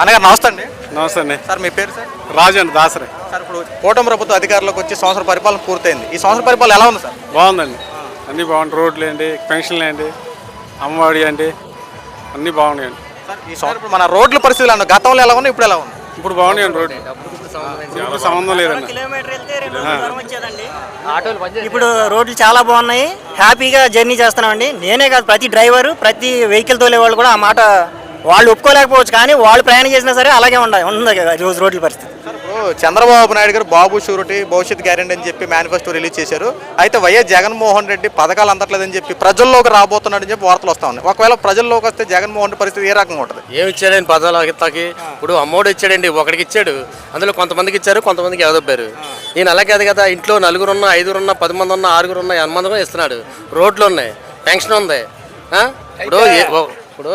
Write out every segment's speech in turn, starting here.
అన్నగారు నమస్తే అండి. నమస్తే అండి. సార్ మీ పేరు సార్? రాజు అండి, దాసరి. సార్ ఇప్పుడు కూటమి ప్రభుత్వం అధికారంలోకి వచ్చి సంవత్సరం పరిపాలన పూర్తయింది. ఈ సంవత్సరం పరిపాలన ఎలా ఉంది సార్? బాగుందండి, అన్నీ బాగుంది. రోడ్లు ఏంటి, పెన్షన్లు ఏంటి, అమ్మఒడి ఏంటి, అన్నీ బాగున్నాయండి. సార్ ఈ సంవత్సరం ఇప్పుడు మన రోడ్ల పరిస్థితులు అన్న గతంలో ఎలా ఉన్నాయి, ఇప్పుడు ఎలా ఉంది? ఇప్పుడు బాగున్నాయండి రోడ్లు, ఇప్పుడు సంబంధం లేదండి. ఇప్పుడు రోడ్లు చాలా బాగున్నాయి, హ్యాపీగా జర్నీ చేస్తున్నామండి. నేనే కాదు, ప్రతి డ్రైవరు, ప్రతి వెహికల్ తోలే వాళ్ళు కూడా ఆ మాట వాళ్ళు ఒప్పుకోలేకపోవచ్చు, కానీ వాళ్ళు ప్రయాణం చేసినా సరే అలాగే ఉంది రోజు రోడ్ల పరిస్థితి. సార్ ఇప్పుడు చంద్రబాబు నాయుడు గారు బాబు షూరిటీ భవిష్యత్ గ్యారెంటీ అని చెప్పి మేనిఫెస్టో రిలీజ్ చేశారు. అయితే వైఎస్ జగన్మోహన్ రెడ్డి పథకాలు అందట్లేదని చెప్పి ప్రజల్లోకి రాబోతున్నాడని చెప్పి వార్తలు వస్తా ఉన్నాయి. ఒకవేళ ప్రజల్లోకి వస్తే జగన్మోహన్ పరిస్థితి ఏ రకంగా ఉంటుంది? ఏమి ఇచ్చాడండి పథకాలకి? ఇప్పుడు అమ్మఒడి ఇచ్చాడండి, ఒకటికి ఇచ్చాడు, అందులో కొంతమందికి ఇచ్చారు, కొంతమందికి ఎదొబ్బారు. ఈయన అలా కాదు కదా, ఇంట్లో 4 ఉన్నా, 5 ఉన్నా, 10 మంది ఉన్నా, 6 ఉన్నా, 8 మంది కూడా ఇస్తున్నాడు. రోడ్లు ఉన్నాయి, పెన్షన్ ఉంది. ఇప్పుడు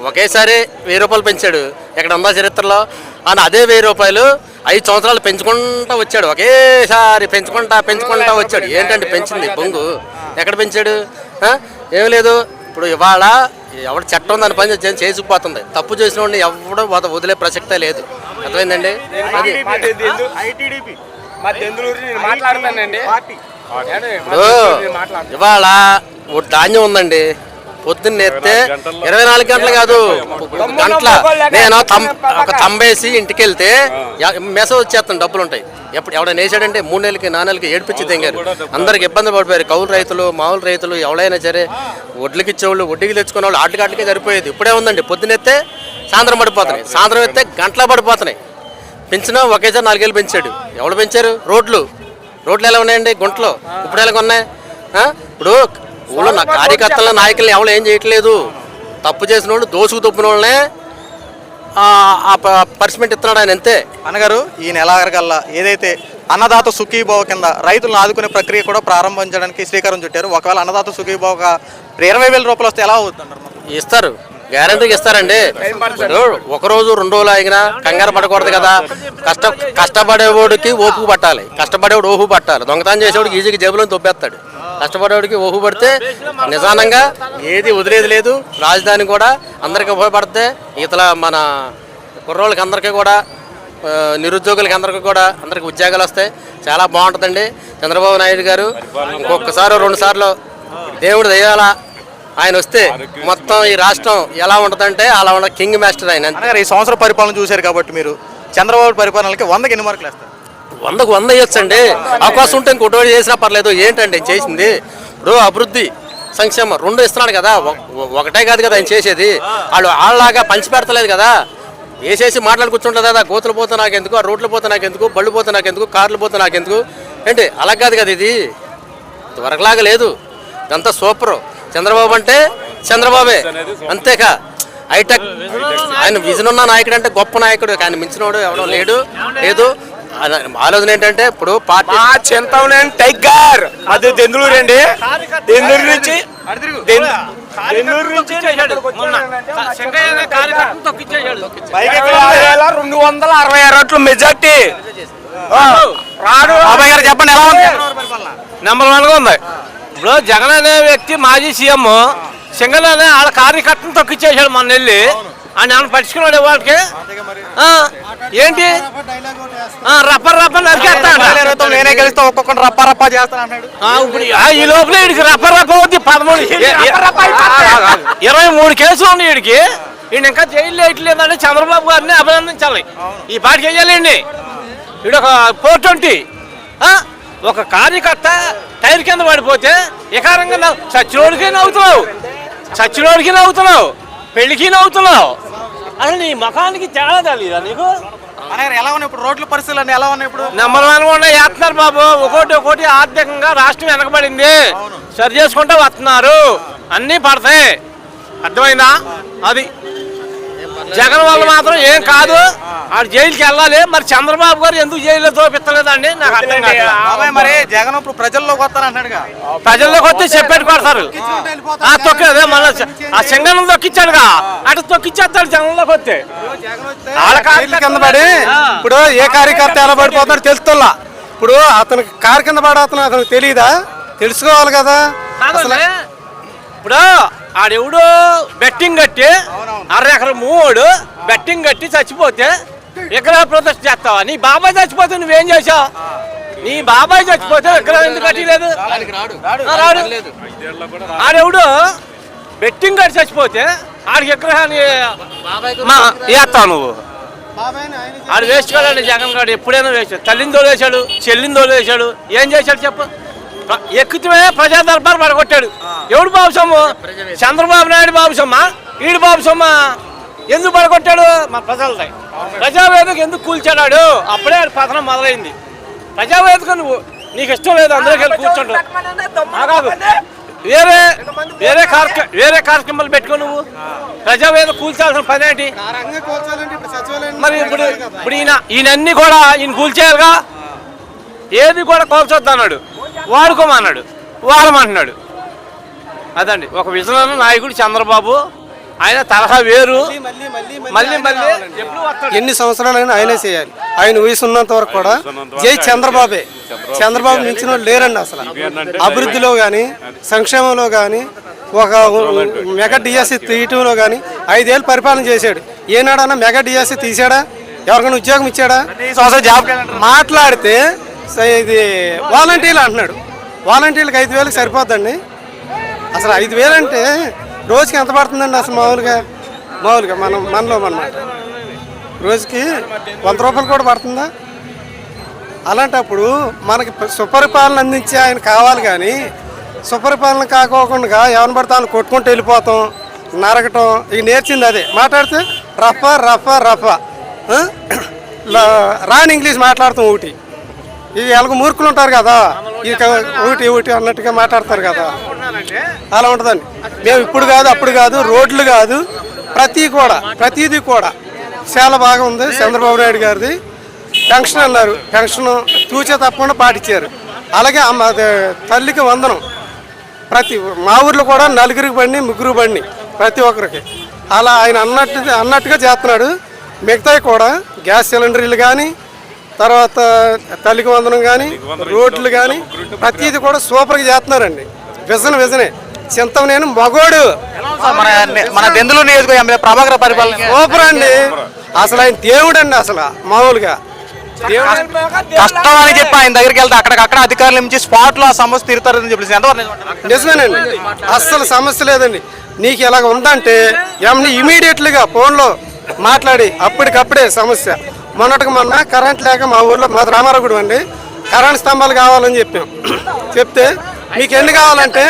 ఒకేసారి 1000 రూపాయలు పెంచాడు, ఎక్కడ ఉందా చరిత్రలో? అని అదే 1000 రూపాయలు 5 సంవత్సరాలు పెంచుకుంటా వచ్చాడు, ఒకేసారి పెంచుకుంటా వచ్చాడు. ఏంటంటే పెంచింది బొంగు, ఎక్కడ పెంచాడు? ఏం లేదు. ఇప్పుడు ఇవాళ ఎవడు చట్టం దాని పని చేసుకుపోతుంది. తప్పు చేసిన వాడిని ఎవడో వదిలే ప్రసక్తే లేదు. అర్థమైందండి? అది ఇవాళ ధాన్యం ఉందండి, పొద్దున్న ఎత్తే 24 గంటలు కాదు, గంటల. నేను ఒక తంబేసి ఇంటికి వెళ్తే మెసేజ్ వచ్చేస్తాను, డబ్బులు ఉంటాయి. ఎప్పుడు ఎవడైనా వేసాడంటే 3 నెలలకి 4 నెలలకి ఏడిపించి తెంగారు. అందరికి ఇబ్బంది పడిపోయారు, కౌలు రైతులు, మామూలు రైతులు, ఎవరైనా సరే. వడ్లకి ఇచ్చేవాళ్ళు, వడ్డీకి తెచ్చుకునే వాళ్ళు ఆటలకే సరిపోయేది. ఇప్పుడే ఉందండి, పొద్దునెత్తే సాయంత్రం పడిపోతున్నాయి, సాయంత్రం ఎత్తే గంటలా పడిపోతున్నాయి. పెంచినా ఒకేసారి 4 ఏళ్ళు పెంచాడు. ఎవరు పెంచారు? రోడ్లు ఎలా ఉన్నాయండి గుంటలో? ఇప్పుడు ఎలా ఉన్నాయి? ఇప్పుడు ఊళ్ళో నా కార్యకర్తల నాయకులను ఎవరు ఏం చేయట్లేదు. తప్పు చేసిన వాళ్ళు, దోసుకు తప్పిన వాళ్ళనే పనిష్మెంట్ ఇస్తున్నాడు ఆయన, అంతే. అన్నగారు ఈ నెలాఖరుకల్లా ఏదైతే అన్నదాత సుఖీభావ కింద రైతులను ఆదుకునే ప్రక్రియ కూడా ప్రారంభించడానికి శ్రీకారం చుట్టారు. ఒకవేళ అన్నదాత సుఖీభావ 20,000 రూపాయలు వస్తే ఎలా అవుతుంటారు? ఇస్తారు, గ్యారంటీకి ఇస్తారండి. ఒకరోజు 2 రోజులు ఆగినా కంగారు పడకూడదు కదా. కష్టపడేవాడికి ఓపు పట్టాలి, కష్టపడేవాడు ఓహు పట్టాలి. దొంగతనం చేసేవాడికి ఈజీగా జేబులో దొబ్బేస్తాడు. కష్టపడేవాడికి ఓహు పడితే నిదానంగా ఏది వదిలేది లేదు. రాజధాని కూడా అందరికీ ఉపయోగపడితే ఇతల మన కుర్రోళ్ళకి అందరికీ కూడా, నిరుద్యోగులకి అందరికీ కూడా అందరికి ఉద్యోగాలు వస్తాయి. చాలా బాగుంటుందండి. చంద్రబాబు నాయుడు గారు ఇంకొకసారి 2 సార్లు దేవుడు దయ్యాల ఆయన వస్తే మొత్తం ఈ రాష్ట్రం ఎలా ఉంటుందంటే అలా ఉన్న కింగ్ మాస్టర్ ఆయన. ఈ సంవత్సరం పరిపాలన చూశారు కాబట్టి మీరు చంద్రబాబు పరిపాలనకి 100కి ఎన్ని మార్కులు వేస్తారు? 100కు 100 ఇవ్వచ్చండి. అవకాశం ఉంటే ఇంకోటి చేసినా పర్లేదు. ఏంటండి చేసింది? ఇప్పుడు అభివృద్ధి, సంక్షేమం 2 ఇస్తున్నాడు కదా, ఒకటే కాదు కదా ఆయన చేసేది. వాళ్ళలాగా పంచి పెడతలేదు కదా. వేసేసి మాట్లాడి కూర్చుంటుంది కదా, గోతులు పోతే నాకెందుకు, ఆ రోడ్లు పోతే నాకెందుకు, బళ్ళు పోతే నాకెందుకు, కార్లు పోతే నాకెందుకు ఏంటి? అలా కాదు కదా, ఇది త్వరలాగా లేదు. ఇదంతా సూపరు. చంద్రబాబు అంటే చంద్రబాబే, అంతేకా. హైటెక్ ఆయన విజన్ ఉన్న నాయకుడు అంటే గొప్ప నాయకుడు, ఆయన మించినోడు ఎవడో లేదు. ఆలోచన ఏంటంటే ఇప్పుడు పార్టీ టైగర్ అది దెందులూరు అండి, దెందులూరు నుంచి 266 ఓట్ల మెజార్టీ. చెప్పండి ఎలా ఉంది? నెంబర్ 1గా ఉంది. ఇప్పుడు జగన్ అనే వ్యక్తి మాజీ సీఎం, సింగల్ అనే వాళ్ళ కార్యకర్తను తొక్కిచ్చేసాడు మొన్న వెళ్ళి. ఆయన ఏమైనా పట్టించుకున్నాడు వాళ్ళకి? ఏంటి రప్పర్ నరికేస్తాడు. నేనే గెలిస్తే ఒక్కొక్కటి రప్పా చేస్తాను. ఇప్పుడు ఈ లోపల వీడికి రప్పర్ వద్ది 23 కేసులు ఉన్నాయి వీడికి. ఈయన ఇంకా జైలు వేయట్లేదంటే చంద్రబాబు గారిని అభినందించాలి. ఈ పాటి చేయాలండి. వీడు ఒక 420 ఒక కార్యకర్త టైర్ కింద పడిపోతే ఎకారంగా చచ్చినోడికి నవ్వుతున్నావు, పెళ్లికి నవ్వుతున్నావు. అసలు నీ ముఖానికి తేడా తెలియదా నీకు? ఎలా ఉన్నాయి ఇప్పుడు రోడ్ల పరిస్థితులు? ఎలా ఉన్నాయి ఇప్పుడు? నెంబర్ 1 వేస్తున్నారు బాబు. ఒకటి ఆర్థికంగా రాష్ట్రం వెనకబడింది, సరి చేసుకుంటూ వస్తున్నారు, అన్నీ పడతాయి. అర్థమైందా? అది జగన్ వల్ల మాత్రం ఏం కాదు. ఆడు జైలుకి వెళ్ళాలి. మరి చంద్రబాబు గారు ఎందుకు జైల్లో తోపిస్తలేదండి నాకు అర్థం కాదు. మరి జగన్ ఇప్పుడు ప్రజల్లోకి వస్తారంటున్నాడుగా. ప్రజల్లోకి వస్తే చెప్పేది కొడతారు. తొక్కేదే మళ్ళీ ఆ సింగం తొక్కిచ్చాడుగా, అటు తొక్కిచ్చేస్తాడు జగన్లోకి వస్తే. కింద పడి ఇప్పుడు ఏ కార్యకర్త ఎలా పడిపోతున్నాడు తెలుస్తున్నా. ఇప్పుడు అతను కారు కింద పడతాను అతనికి తెలియదా? తెలుసుకోవాలి కదా. ఇప్పుడు ఆడెవడు బెట్టింగ్ కట్టి 1/2 ఎకరం 3 బెట్టింగ్ కట్టి చచ్చిపోతే విగ్రహ ప్రదర్శన చేస్తావా? నీ బాబాయ్ చచ్చిపోతే నువ్వేం చేసావు? నీ బాబాయ్ చచ్చిపోతే విగ్రహం ఎందుకు కట్టలేదు? రాడు. ఆడెవడు బెట్టింగ్ కట్టి చచ్చిపోతే ఆడికి విగ్రహాన్ని వేస్తావు నువ్వు. ఆడు వేస్ట్ కాదండి జగన్ గారు, ఎప్పుడైనా వేస్ట్. తల్లిని తోలేశాడు, చెల్లిని తోలేశాడు, ఏం చేశాడు చెప్పు? ఎక్కుతమే ప్రజా దర్బార్ పడగొట్టాడు. ఎవడు బాబు సొమ్ము? చంద్రబాబు నాయుడు బాబు సొమ్మ, ఈడు బాబు సొమ్మ. ఎందుకు పడగొట్టాడు? మా ప్రజలది. ప్రజావేదిక ఎందుకు కూల్చాడు? అప్పుడే పతనం మొదలైంది. ప్రజావేదిక నువ్వు నీకు ఇష్టం లేదు, అందరికి వెళ్ళి కూర్చుంటావు. వేరే కార్యక్రమాలు పెట్టుకో. నువ్వు ప్రజావేదిక కూల్చాల్సిన పని ఏంటి మరి? ఇప్పుడు ఈయనన్నీ కూడా ఈయన కూల్చేయాలిగా. ఏది కూడా కూల్చొద్దు అన్నాడు, వాడుకోమన్నాడు, వాడమంటున్నాడు. అదండి ఒక విజన్ నాయకుడు చంద్రబాబు. ఆయన తరహా వేరు. మళ్ళీ ఎప్పుడు వస్తాడు? ఎన్ని సంవత్సరాలైనా ఆయనే చేయాలి. ఆయన వయసు ఉన్నంత వరకు కూడా జై చంద్రబాబే. చంద్రబాబు మించిన వాళ్ళు లేరండి అసలు. అభివృద్ధిలో కానీ, సంక్షేమంలో కానీ, ఒక మెగా డిఎస్సి తీయటంలో కానీ 5 ఏళ్ళు పరిపాలన చేశాడు. ఏనాడన్నా మెగా డిఎస్సి తీసాడా? ఎవరికైనా ఉద్యోగం ఇచ్చాడా? మాట్లాడితే ఇది వాలంటీర్లు అంటున్నాడు. వాలంటీర్లకు 5,000కి సరిపోద్దండి. అసలు 5,000 అంటే రోజుకి ఎంత పడుతుందండి అసలు? మామూలుగా మనలో అన్నమాట రోజుకి 100 రూపాయలు కూడా పడుతుందా? అలాంటప్పుడు మనకి సుపరిపాలన అందించే ఆయన కావాలి. కానీ సుపరిపాలన కాకోకుండా ఎవరిని పడితే ఆయన కొట్టుకుంటూ వెళ్ళిపోతాం, నరకటం. ఇక నేర్చింది అదే. మాట్లాడితే రఫా రాని ఇంగ్లీష్ మాట్లాడుతాం. ఒకటి ఇది ఎలాగో మూర్ఖులు ఉంటారు కదా, ఇక ఒకటి అన్నట్టుగా మాట్లాడతారు కదా, అలా ఉంటుందండి. మేము ఇప్పుడు కాదు అప్పుడు కాదు, రోడ్లు కాదు, ప్రతిదీ కూడా చాలా బాగా ఉంది. చంద్రబాబు నాయుడు గారిది పెన్షన్ అన్నారు, పెన్షన్ తూచే తప్పకుండా పాటించారు. అలాగే తల్లికి వందనం మా ఊర్లో కూడా 4 బండి 3 బండి ప్రతి ఒక్కరికి. అలా ఆయన అన్నట్టుగా చేస్తున్నాడు. మిగతాయి కూడా గ్యాస్ సిలిండర్లు కానీ, తర్వాత తల్లికి వందనం కానీ, రోడ్లు కానీ ప్రతిదీ కూడా సూపర్గా చేస్తున్నారండి. విజనే చింతమనేని మగోడు. మన దెందులూరు నియోజకవర్గం ఎమ్మెల్యే ప్రభాకర్ పరిపాలన సూపర్ అండి. అసలు ఆయన దేవుడు అండి. అసలు మామూలుగా కష్టం అని చెప్పి ఆయన దగ్గరికి వెళ్తే అక్కడికక్కడ అధికారుల నుంచి స్పాట్ లో ఆ సమస్య తీరుతారని చెప్పేసి ఎంతవరకు నిజమేనండి. అస్సలు సమస్య లేదండి. నీకు ఎలాగ ఉందంటే ఇమీడియట్లీగా ఫోన్లో మాట్లాడి అప్పటికప్పుడే సమస్య. మొన్న కరెంట్ లేక మా ఊర్లో మా రామారావు గుడి అండి కరెంట్ స్తంభాలు కావాలని చెప్తే మీకు ఎన్ని కావాలంటే